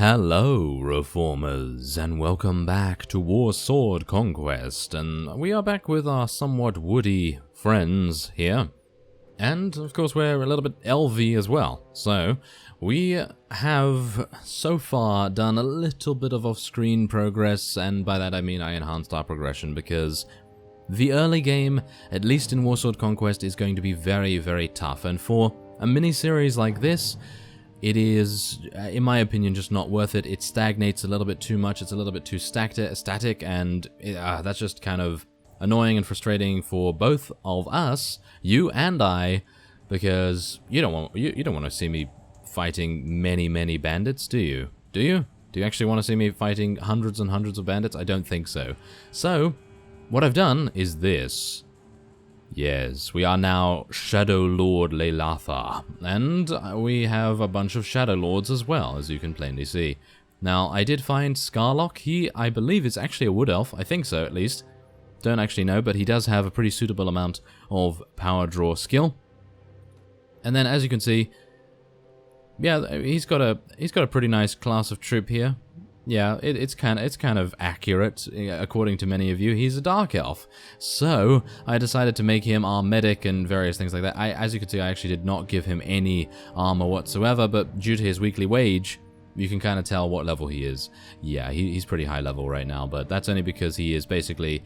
Hello, Reformers, and welcome back to Warsword Conquest, and we are back with our somewhat woody friends here. And, of course, we're a little bit elvy as well, so we have so far done a little bit of off-screen progress, and by that I mean I enhanced our progression, because the early game, at least in Warsword Conquest, is going to be very, very tough, and for a mini-series like this, it is, in my opinion, just not worth it. It stagnates a little bit too much, it's a little bit too static, and that's just kind of annoying and frustrating for both of us, you and I, because you don't want to see me fighting many bandits, do you? Do you? Do you actually want to see me fighting hundreds and hundreds of bandits? I don't think so. So, what I've done is this. Yes, we are now Shadow Lord Leilatha, and we have a bunch of Shadow Lords as well, as you can plainly see. Now, I did find Scarlock. He, I believe, is actually a Wood Elf. I think so, at least. Don't actually know, but he does have a pretty suitable amount of power draw skill. And then, as you can see, yeah, he's got a pretty nice class of troop here. Yeah, it's kind of accurate, according to many of you. He's a Dark Elf. So, I decided to make him our medic and various things like that. As you can see, I actually did not give him any armor whatsoever, but due to his weekly wage, you can kind of tell what level he is. Yeah, he's pretty high level right now, but that's only because he is basically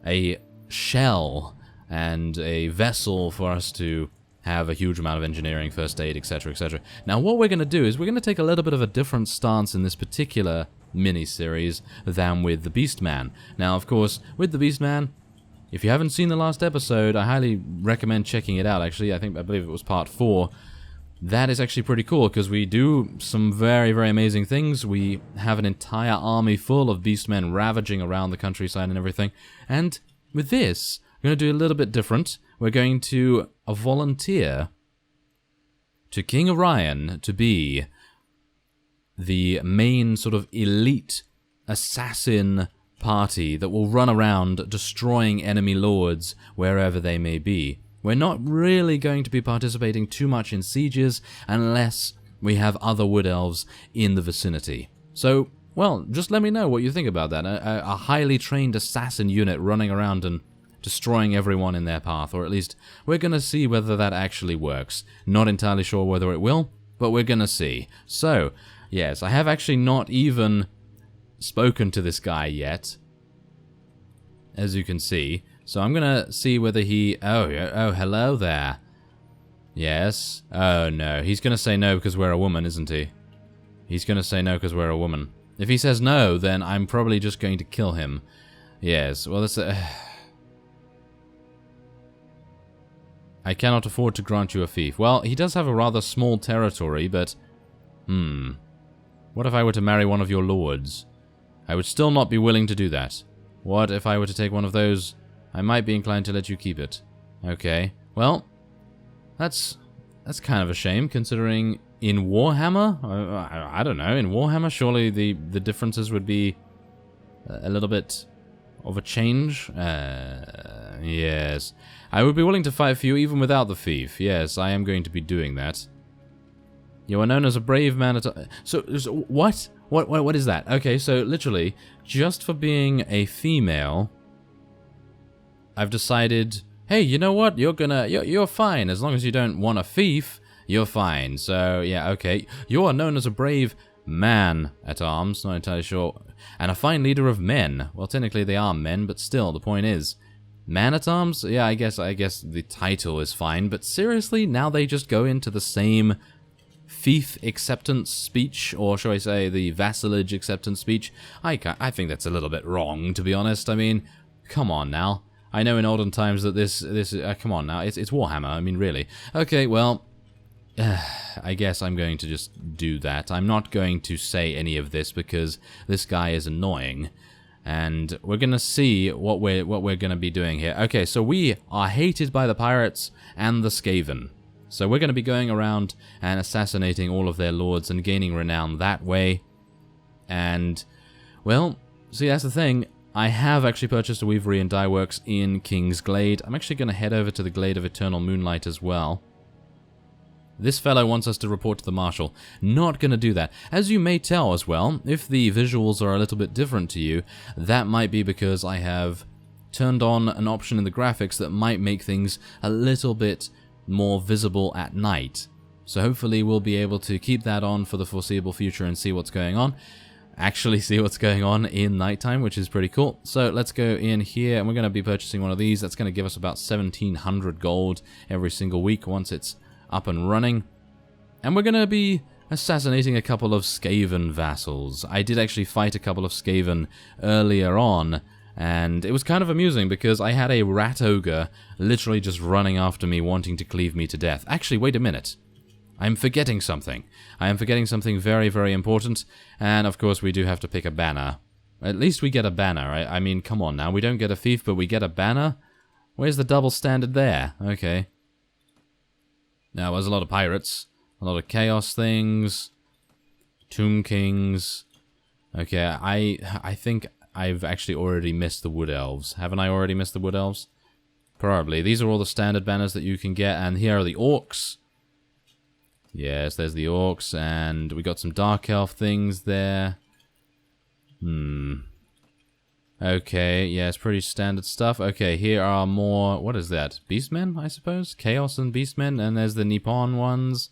a shell and a vessel for us to have a huge amount of engineering, first aid, etc, etc. Now what we're going to do is we're going to take a little bit of a different stance in this particular mini-series than with the Beastman. Now of course, with the Beastman, if you haven't seen the last episode, I highly recommend checking it out actually. I believe it was part 4. That is actually pretty cool because we do some very, very amazing things. We have an entire army full of Beastmen ravaging around the countryside and everything. And with this, we're going to do a little bit different. We're going to volunteer to King Orion to be the main sort of elite assassin party that will run around destroying enemy lords wherever they may be. We're not really going to be participating too much in sieges unless we have other wood elves in the vicinity. So, well, just let me know what you think about that. A highly trained assassin unit running around and destroying everyone in their path, or at least we're going to see whether that actually works. Not entirely sure whether it will, but we're going to see. So, yes, I have actually not even spoken to this guy yet, as you can see. So I'm going to see whether he... Oh, hello there. Yes. Oh, no. He's going to say no because we're a woman, isn't he? He's going to say no because we're a woman. If he says no, then I'm probably just going to kill him. Yes. Well, that's... I cannot afford to grant you a fief. Well, he does have a rather small territory, but... What if I were to marry one of your lords? I would still not be willing to do that. What if I were to take one of those? I might be inclined to let you keep it. Okay. Well, that's kind of a shame, considering in Warhammer... I don't know. In Warhammer, surely the differences would be a little bit of a change. Yes. I would be willing to fight for you even without the fief. Yes, I am going to be doing that. You are known as a brave man at... So what? What is that? Okay, so literally, just for being a female, I've decided, hey, you know what? You're fine. As long as you don't want a fief, you're fine. So, yeah, okay. You are known as a brave man at arms, not entirely sure. And a fine leader of men. Well, technically they are men, but still, the point is, man-at-arms? Yeah, I guess the title is fine, but seriously, now they just go into the same fief acceptance speech, or shall I say the vassalage acceptance speech? I think that's a little bit wrong, to be honest. I mean, come on now. I know in olden times that this come on now, it's Warhammer, I mean, really. Okay, well, I guess I'm going to just do that. I'm not going to say any of this because this guy is annoying. And we're going to see what we're going to be doing here. Okay, so we are hated by the pirates and the Skaven. So we're going to be going around and assassinating all of their lords and gaining renown that way. And, well, see, that's the thing. I have actually purchased a weavery and dye works in King's Glade. I'm actually going to head over to the Glade of Eternal Moonlight as well. This fellow wants us to report to the Marshal. Not gonna do that. As you may tell as well, if the visuals are a little bit different to you, that might be because I have turned on an option in the graphics that might make things a little bit more visible at night. So hopefully we'll be able to keep that on for the foreseeable future and see what's going on. Actually see what's going on in nighttime, which is pretty cool. So let's go in here, and we're going to be purchasing one of these. That's going to give us about 1,700 gold every single week once it's up and running. And we're going to be assassinating a couple of Skaven vassals. I did actually fight a couple of Skaven earlier on, and it was kind of amusing because I had a Ratogre literally just running after me, wanting to cleave me to death. Actually, wait a minute. I'm forgetting something. I am forgetting something very, very important. And, of course, we do have to pick a banner. At least we get a banner. I mean, come on now. We don't get a thief, but we get a banner? Where's the double standard there? Okay. Now, there's a lot of pirates. A lot of chaos things. Tomb Kings. Okay, I think I've actually already missed the Wood Elves. Haven't I already missed the Wood Elves? Probably. These are all the standard banners that you can get. And here are the Orcs. Yes, there's the Orcs, and we got some Dark Elf things there. Okay, yeah, it's pretty standard stuff. Okay, here are more, what is that? Beastmen, I suppose? Chaos and Beastmen, and there's the Nippon ones.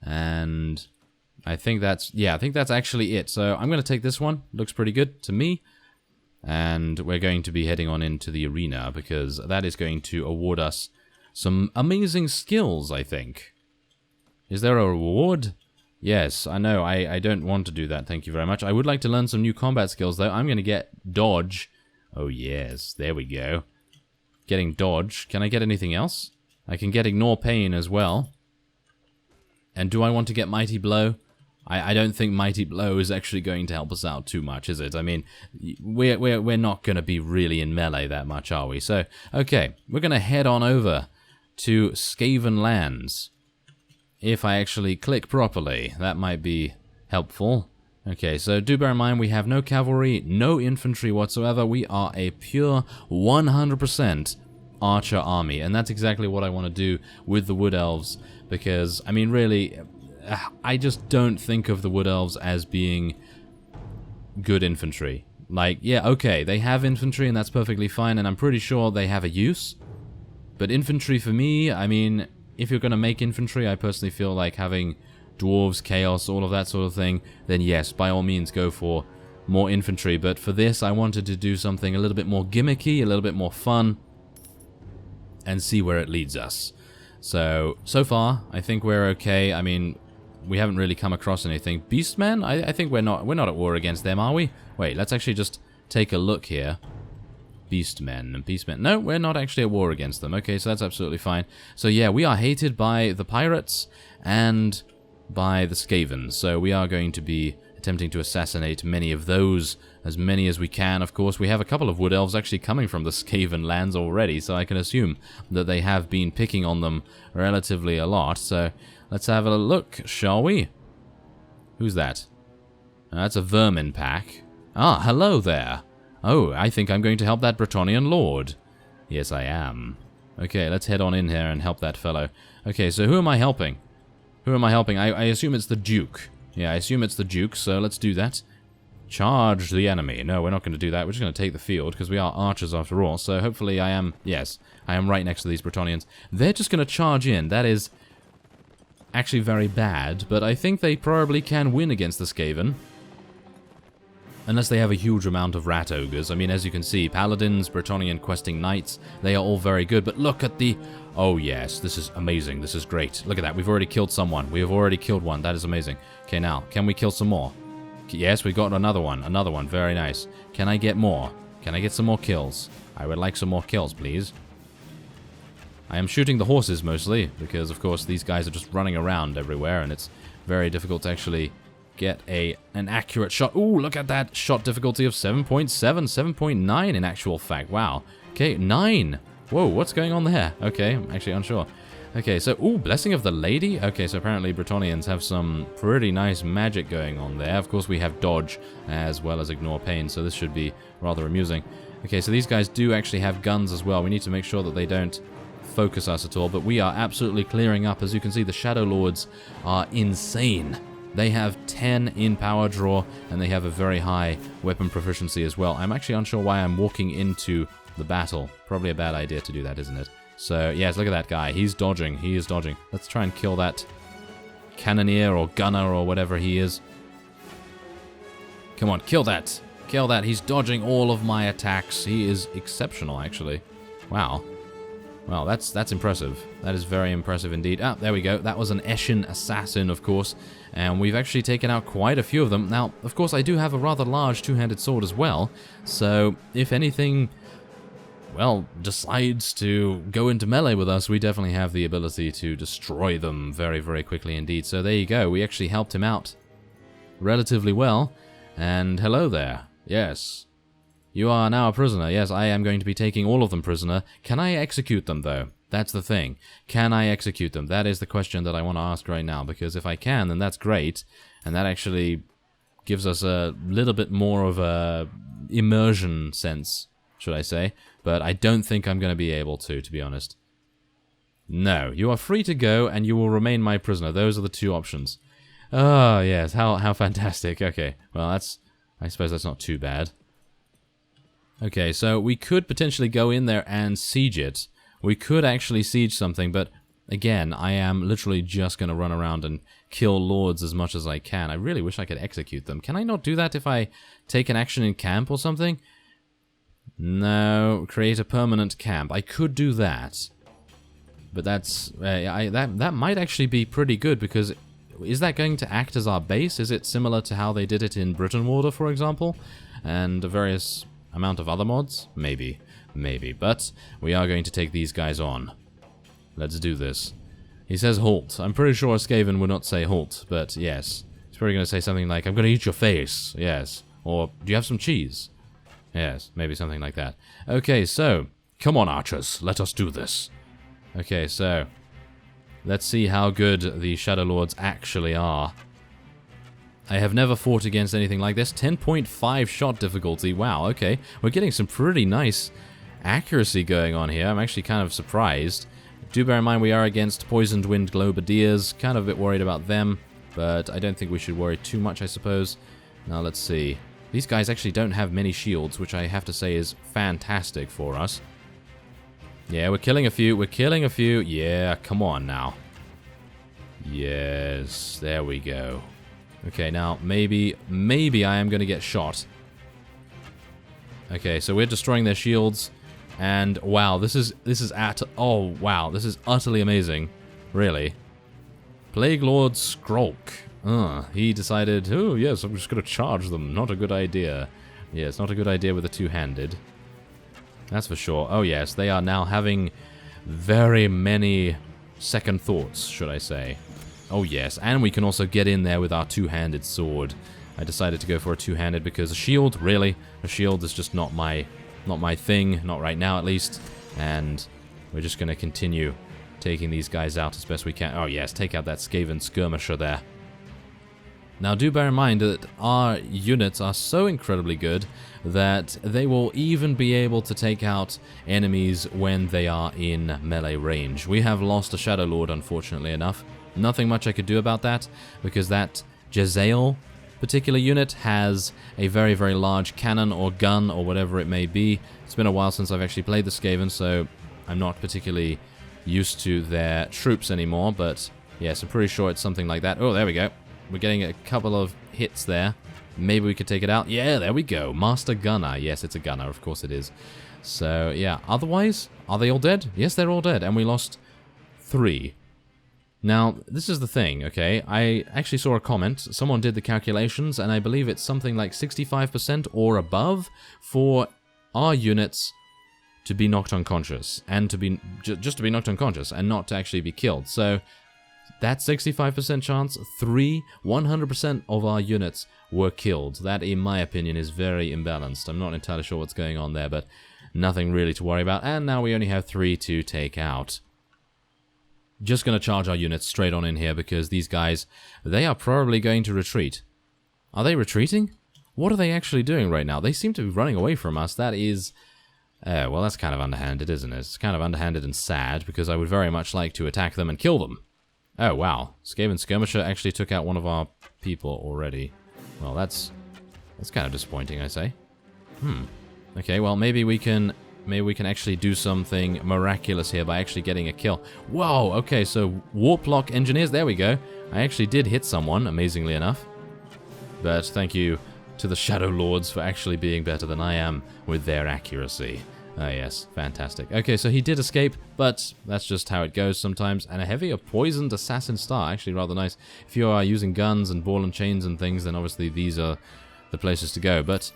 And I think that's, yeah, I think that's actually it. So I'm going to take this one. Looks pretty good to me. And we're going to be heading on into the arena, because that is going to award us some amazing skills, I think. Is there a reward? Yes, I know. I don't want to do that, thank you very much. I would like to learn some new combat skills, though. I'm going to get Dodge. Oh, yes. There we go. Getting Dodge. Can I get anything else? I can get Ignore Pain as well. And do I want to get Mighty Blow? I don't think Mighty Blow is actually going to help us out too much, is it? I mean, we're not going to be really in melee that much, are we? So, okay. We're going to head on over to Skaven lands. If I actually click properly, that might be helpful. Okay, so do bear in mind we have no cavalry, no infantry whatsoever. We are a pure 100% archer army, and that's exactly what I want to do with the Wood Elves, because, I mean, really, I just don't think of the Wood Elves as being good infantry. Like, yeah, okay, they have infantry, and that's perfectly fine, and I'm pretty sure they have a use, but infantry for me, I mean, if you're going to make infantry, I personally feel like having dwarves, chaos, all of that sort of thing, then yes, by all means go for more infantry. But for this, I wanted to do something a little bit more gimmicky, a little bit more fun, and see where it leads us. So far, I think we're okay. I mean, we haven't really come across anything. Beastmen? I think we're not at war against them, are we? Wait, let's actually just take a look here. Beastmen and Beastmen. No, we're not actually at war against them. Okay, so that's absolutely fine. So yeah, we are hated by the pirates and by the Skaven. So we are going to be attempting to assassinate many of those, as many as we can. Of course, we have a couple of Wood Elves actually coming from the Skaven lands already, so I can assume that they have been picking on them relatively a lot. So let's have a look, shall we? Who's that? That's a vermin pack. Ah, hello there. Oh, I think I'm going to help that Bretonnian lord. Yes, I am. Okay, let's head on in here and help that fellow. Okay, so who am I helping? Who am I helping? I assume it's the Duke. Yeah, I assume it's the Duke, so let's do that. Charge the enemy. No, we're not going to do that. We're just going to take the field, because we are archers after all. So hopefully I am, yes, I am right next to these Bretonnians. They're just going to charge in. That is actually very bad, but I think they probably can win against the Skaven. Unless they have a huge amount of Ratogres. I mean, as you can see, Paladins, Bretonnian questing knights, they are all very good. But look at the... Oh, yes, this is amazing. This is great. Look at that. We've already killed someone. We have already killed one. That is amazing. Okay, now, can we kill some more? Yes, we got another one. Another one. Very nice. Can I get more? Can I get some more kills? I would like some more kills, please. I am shooting the horses, mostly, because, of course, these guys are just running around everywhere, and it's very difficult to actually get an accurate shot. Ooh, look at that. Shot difficulty of 7.7, 7.9 in actual fact. Wow. Okay, 9. Whoa, what's going on there? Okay, I'm actually unsure. Okay, so, ooh, Blessing of the Lady? Okay, so apparently Bretonnians have some pretty nice magic going on there. Of course, we have Dodge as well as Ignore Pain, so this should be rather amusing. Okay, so these guys do actually have guns as well. We need to make sure that they don't focus us at all, but we are absolutely clearing up. As you can see, the Shadow Lords are insane. They have 10 in power draw, and they have a very high weapon proficiency as well. I'm actually unsure why I'm walking into the battle. Probably a bad idea to do that, isn't it? So, yes, look at that guy. He's dodging. He is dodging. Let's try and kill that cannoneer or gunner or whatever he is. Come on, kill that. Kill that. He's dodging all of my attacks. He is exceptional, actually. Wow. Well, that's impressive. That is very impressive indeed. Ah, there we go. That was an Eshin assassin, of course. And we've actually taken out quite a few of them. Now, of course, I do have a rather large two-handed sword as well. So, if anything, well, decides to go into melee with us, we definitely have the ability to destroy them very, very quickly indeed. So there you go. We actually helped him out relatively well. And hello there. Yes. You are now a prisoner. Yes, I am going to be taking all of them prisoner. Can I execute them, though? That's the thing. Can I execute them? That is the question that I want to ask right now, because if I can, then that's great, and that actually gives us a little bit more of a immersion sense, should I say, but I don't think I'm going to be able to be honest. No, you are free to go, and you will remain my prisoner. Those are the two options. Oh, yes, how fantastic. Okay, well, I suppose that's not too bad. Okay, so we could potentially go in there and siege it. We could actually siege something, but again, I am literally just going to run around and kill lords as much as I can. I really wish I could execute them. Can I not do that if I take an action in camp or something? No, create a permanent camp. I could do that. But that's... that might actually be pretty good, because is that going to act as our base? Is it similar to how they did it in Bretonnia, for example? And various amount of other mods? Maybe. Maybe. But we are going to take these guys on. Let's do this. He says halt. I'm pretty sure a Skaven would not say halt, but yes. He's probably going to say something like, I'm going to eat your face. Yes. Or, do you have some cheese? Yes, maybe something like that. Okay, so, come on, archers. Let us do this. Okay, so, let's see how good the Shadow Lords actually are. I have never fought against anything like this. 10.5 shot difficulty. Wow, okay. We're getting some pretty nice accuracy going on here. I'm actually kind of surprised. Do bear in mind we are against Poisoned Wind Globadiers. Kind of a bit worried about them, but I don't think we should worry too much, I suppose. Now, let's see. These guys actually don't have many shields, which I have to say is fantastic for us. Yeah, we're killing a few. We're killing a few. Yeah, come on now. Yes, there we go. Okay, now, maybe I am going to get shot. Okay, so we're destroying their shields, and wow, this is oh, wow, this is utterly amazing, really. Plague Lord Skrolk. He decided, oh, yes, I'm just going to charge them. Not a good idea. Yeah, it's not a good idea with a two-handed. That's for sure. Oh, yes, they are now having very many second thoughts, should I say. Oh yes, and we can also get in there with our two-handed sword. I decided to go for a two-handed because a shield, really? A shield is just not my thing, not right now at least. And we're just going to continue taking these guys out as best we can. Oh yes, take out that Skaven skirmisher there. Now do bear in mind that our units are so incredibly good that they will even be able to take out enemies when they are in melee range. We have lost a Shadow Lord, unfortunately enough. Nothing much I could do about that, because that Jezzael particular unit has a very, very large cannon or gun or whatever it may be. It's been a while since I've actually played the Skaven, so I'm not particularly used to their troops anymore, but yes, I'm pretty sure it's something like that. Oh, there we go. We're getting a couple of hits there. Maybe we could take it out. Yeah, there we go. Master Gunner. Yes, it's a gunner. Of course it is. So, yeah. Otherwise, are they all dead? Yes, they're all dead. And we lost 3. Now, this is the thing, okay? I actually saw a comment. Someone did the calculations, and I believe it's something like 65% or above for our units to be knocked unconscious. And to be just to be knocked unconscious and not to actually be killed. So, that 65% chance, 100% of our units were killed. That, in my opinion, is very imbalanced. I'm not entirely sure what's going on there, but nothing really to worry about. And now we only have 3 to take out. Just going to charge our units straight on in here, because these guys, they are probably going to retreat. Are they retreating? What are they actually doing right now? They seem to be running away from us. That is Oh, well, that's kind of underhanded, isn't it? It's kind of underhanded and sad, because I would very much like to attack them and kill them. Oh, wow. Skaven Skirmisher actually took out one of our people already. Well, that's kind of disappointing, I say. Okay, well, maybe we can actually do something miraculous here by actually getting a kill. Whoa, okay, so Warplock Engineers, there we go. I actually did hit someone, amazingly enough. But thank you to the Shadow Lords for actually being better than I am with their accuracy. Ah, yes, fantastic. Okay, so he did escape, but that's just how it goes sometimes. And a heavy or poisoned assassin star, actually rather nice. If you are using guns and ball and chains and things, then obviously these are the places to go. But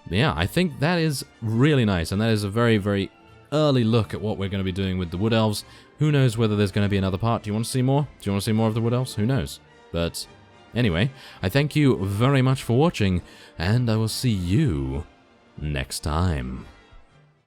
yeah, I think that is really nice, and that is a very, very early look at what we're going to be doing with the Wood Elves. Who knows whether there's going to be another part? Do you want to see more? Do you want to see more of the Wood Elves? Who knows? But anyway, I thank you very much for watching, and I will see you next time.